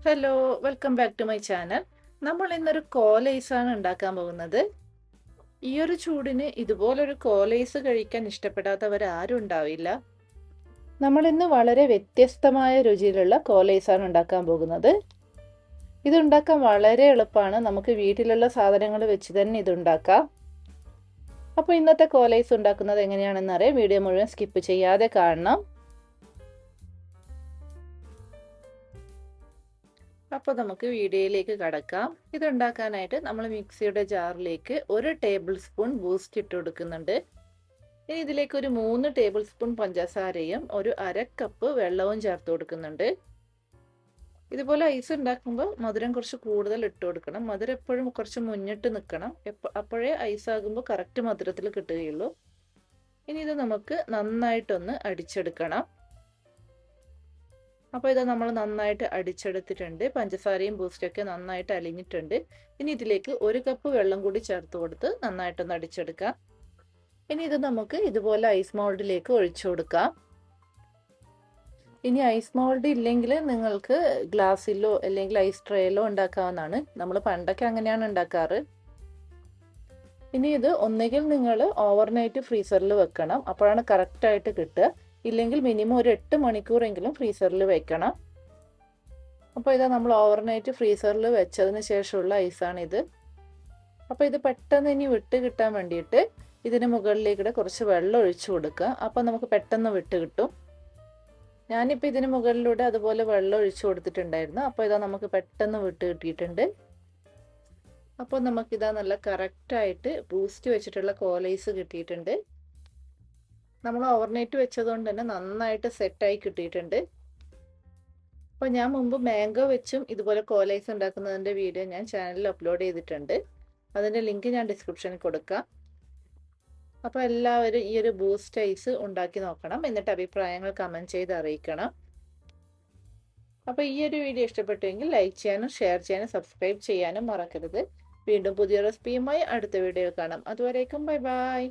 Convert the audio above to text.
Hello, welcome back to my channel. നമ്മൾ ഇന്നൊരു കോലൈസാണ് ഉണ്ടാക്കാൻ പോകുന്നത്. ഈ ഒരു ചൂടിന് ഇതുപോലൊരു കോലൈസ് കഴിക്കാൻ ഇഷ്ടപ്പെടാത്തവർ ആരും ഉണ്ടാവില്ല. നമ്മൾ ഇന്ന് വളരെ വ്യത്യസ്തമായ രുചിയിലുള്ള കോലൈസാണ് ഉണ്ടാക്കാൻ പോകുന്നത്. ഇതുണ്ടാക്കാൻ വളരെ എളുപ്പമാണ്. നമുക്ക് വീട്ടിലുള്ള സാധനങ്ങൾ വെച്ച് തന്നെ ഇതുണ്ടാക്കാം. അപ്പോൾ ഇന്നത്തെ കോലൈസ് ഉണ്ടാക്കുന്നത് എങ്ങനെയാണെന്ന് അറിയാം. വീഡിയോ മുഴുവൻ സ്കിപ്പ് ചെയ്യാതെ കാണണം. അപ്പോൾ നമുക്ക് വീഡിയോയിലേക്ക് കടക്കാം. ഇതുണ്ടാക്കാനായിട്ട് നമ്മൾ മിക്സിയുടെ ജാറിലേക്ക് 1 ടേബിൾ സ്പൂൺ ബൂസ്റ്റ് ഇട്ട് കൊടുക്കുന്നുണ്ട്. ഇനി ഇതിലേക്ക് ഒരു 3 ടേബിൾ സ്പൂൺ പഞ്ചസാരയും ഒരു 1/2 കപ്പ് വെള്ളവും ചേർത്ത് കൊടുക്കുന്നുണ്ട്. ഇതുപോലെ ഐസ് ഉണ്ടാക്കുമ്പോൾ മധുരം കുറച്ച് കൂടുതൽ ഇട്ട് കൊടുക്കണം. മധുരം എപ്പോഴും കുറച്ച് മുന്നിട്ട് നിൽക്കണം. അപ്പോഴേ ഐസ് ആകുമ്പോൾ കറക്റ്റ് മധുരത്തിൽ കിട്ടുകയുള്ളൂ. ഇനി ഇത് നമുക്ക് നന്നായിട്ടൊന്ന് അടിച്ചെടുക്കണം. അപ്പോൾ ഇത് നമ്മൾ നന്നായിട്ട് അടിച്ചെടുത്തിട്ടുണ്ട്. പഞ്ചസാരയും ബൂസ്റ്റൊക്കെ നന്നായിട്ട് അലിഞ്ഞിട്ടുണ്ട്. ഇനി ഇതിലേക്ക് 1 കപ്പ് വെള്ളം കൂടി ചേർത്ത് കൊടുത്ത് നന്നായിട്ടൊന്ന് അടിച്ചെടുക്കാം. ഇനി ഇത് നമുക്ക് ഇതുപോലെ ഐസ് മോൾഡിലേക്ക് ഒഴിച്ചു കൊടുക്കാം. ഇനി ഐസ് മോൾഡ് ഇല്ലെങ്കിൽ നിങ്ങൾക്ക് ഗ്ലാസ്സിലോ അല്ലെങ്കിൽ ഐസ് ട്രേയിലോ ഉണ്ടാക്കാവുന്നതാണ്. നമ്മൾ പണ്ടൊക്കെ അങ്ങനെയാണ് ഉണ്ടാക്കാറ്. ഇനി ഇത് ഒന്നുകിൽ നിങ്ങൾ ഓവർനൈറ്റ് ഫ്രീസറിൽ വെക്കണം. അപ്പോഴാണ് കറക്റ്റായിട്ട് കിട്ടുക. ഇല്ലെങ്കിൽ മിനിമം ഒരു 8 മണിക്കൂറെങ്കിലും ഫ്രീസറിൽ വെക്കണം. അപ്പോൾ ഇതാ നമ്മൾ ഓവർനൈറ്റ് ഫ്രീസറിൽ വെച്ചതിന് ശേഷമുള്ള ഐസാണിത്. അപ്പോൾ ഇത് പെട്ടെന്ന് ഇനി വിട്ട് കിട്ടാൻ വേണ്ടിയിട്ട് ഇതിന് മുകളിലേക്കൂടെ കുറച്ച് വെള്ളം ഒഴിച്ചു കൊടുക്കുക. അപ്പോൾ നമുക്ക് പെട്ടെന്ന് വിട്ട് കിട്ടും. ഞാനിപ്പോൾ ഇതിന് മുകളിലൂടെ അതുപോലെ വെള്ളം ഒഴിച്ചു കൊടുത്തിട്ടുണ്ടായിരുന്നു. അപ്പോൾ ഇതാ നമുക്ക് പെട്ടെന്ന് വിട്ട് കിട്ടിയിട്ടുണ്ട്. അപ്പോൾ നമുക്കിതാ നല്ല കറക്റ്റായിട്ട് ബൂസ്റ്റ് വെച്ചിട്ടുള്ള കോലൈസ് കിട്ടിയിട്ടുണ്ട്. നമ്മൾ ഓവർനൈറ്റ് വെച്ചതുകൊണ്ട് തന്നെ നന്നായിട്ട് സെറ്റായി കിട്ടിയിട്ടുണ്ട്. അപ്പോൾ ഞാൻ മുമ്പ് മാംഗോ വെച്ചും ഇതുപോലെ കോലൈസ് ഉണ്ടാക്കുന്നതിൻ്റെ വീഡിയോ ഞാൻ ചാനലിൽ അപ്ലോഡ് ചെയ്തിട്ടുണ്ട്. അതിൻ്റെ ലിങ്ക് ഞാൻ ഡിസ്ക്രിപ്ഷനിൽ കൊടുക്കാം. അപ്പോൾ എല്ലാവരും ഈ ഒരു ബൂസ്റ്റ് ഐസ് ഉണ്ടാക്കി നോക്കണം. എന്നിട്ട് അഭിപ്രായങ്ങൾ കമൻറ്റ് ചെയ്ത് അറിയിക്കണം. അപ്പോൾ ഈ ഒരു വീഡിയോ ഇഷ്ടപ്പെട്ടുവെങ്കിൽ ലൈക്ക് ചെയ്യാനും ഷെയർ ചെയ്യാനും സബ്സ്ക്രൈബ് ചെയ്യാനും മറക്കരുത്. വീണ്ടും പുതിയ റെസിപ്പിയുമായി അടുത്ത വീഡിയോ കാണാം. അതുവരേക്കും ബൈ ബൈ.